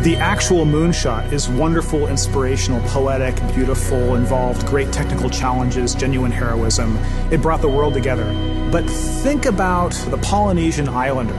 The actual moonshot is wonderful, inspirational, poetic, beautiful, involved great technical challenges, genuine heroism. It brought the world together. But think about the Polynesian islander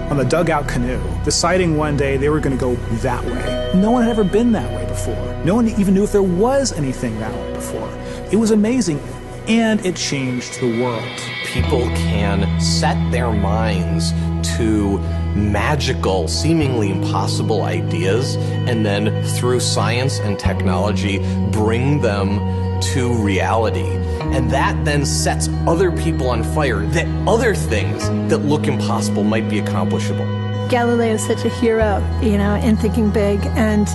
on the dugout canoe, deciding one day they were going to go that way. No one had ever been that way before. No one even knew if there was anything that way before. It was amazing, and it changed the world. People can set their minds to magical, seemingly impossible ideas, and then through science and technology, bring them to reality. And that then sets other people on fire, that other things that look impossible might be accomplishable. Galileo is such a hero, in thinking big, and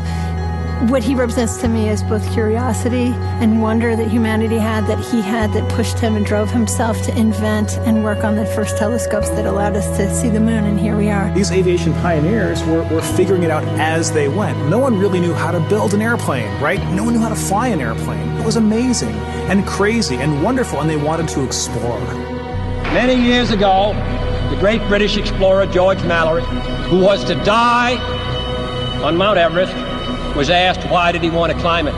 what he represents to me is both curiosity and wonder that humanity had, that pushed him and drove himself to invent and work on the first telescopes that allowed us to see the moon, and here we are. These aviation pioneers were figuring it out as they went. No one really knew how to build an airplane, right? No one knew how to fly an airplane. It was amazing and crazy and wonderful, and they wanted to explore. Many years ago, the great British explorer George Mallory, who was to die on Mount Everest, was asked why did he want to climb it.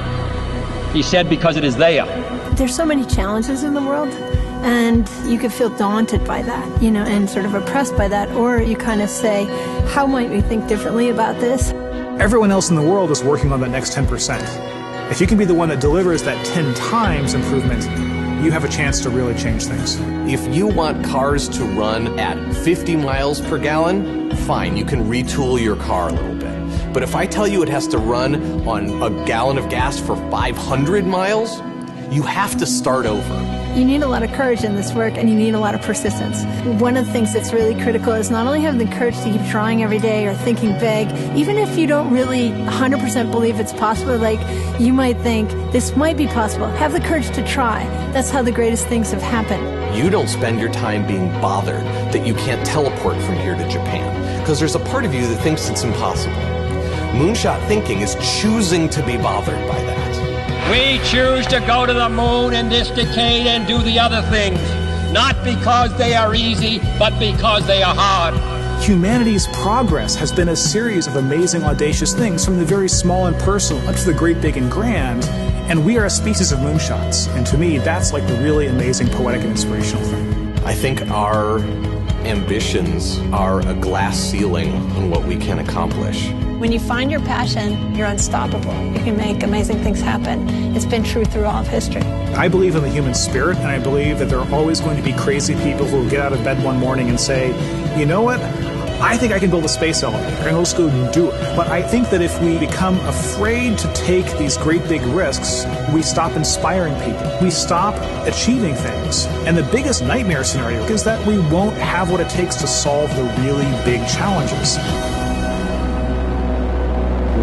He said, because it is there. There's so many challenges in the world, and you could feel daunted by that, and sort of oppressed by that, or you kind of say, how might we think differently about this? Everyone else in the world is working on that next 10%. If you can be the one that delivers that 10 times improvement, you have a chance to really change things. If you want cars to run at 50 miles per gallon, fine, you can retool your car a little bit. But if I tell you it has to run on a gallon of gas for 500 miles, you have to start over. You need a lot of courage in this work, and you need a lot of persistence. One of the things that's really critical is not only having the courage to keep trying every day or thinking big, even if you don't really 100% believe it's possible, like you might think this might be possible, have the courage to try. That's how the greatest things have happened. You don't spend your time being bothered that you can't teleport from here to Japan, because there's a part of you that thinks it's impossible. Moonshot thinking is choosing to be bothered by that. We choose to go to the moon in this decade and do the other things, not because they are easy, but because they are hard. Humanity's progress has been a series of amazing, audacious things, from the very small and personal up to the great, big, and grand. And we are a species of moonshots. And to me, that's like the really amazing, poetic, and inspirational thing. I think our ambitions are a glass ceiling on what we can accomplish. When you find your passion, you're unstoppable. You can make amazing things happen. It's been true through all of history. I believe in the human spirit, and I believe that there are always going to be crazy people who will get out of bed one morning and say, you know what? I think I can build a space elevator, and let's go do it. But I think that if we become afraid to take these great big risks, we stop inspiring people. We stop achieving things. And the biggest nightmare scenario is that we won't have what it takes to solve the really big challenges.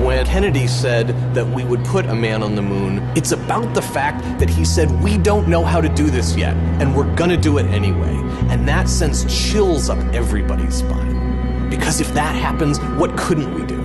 When Kennedy said that we would put a man on the moon, it's about the fact that he said, we don't know how to do this yet, and we're gonna do it anyway. And that sends chills up everybody's spine. Because if that happens, what couldn't we do?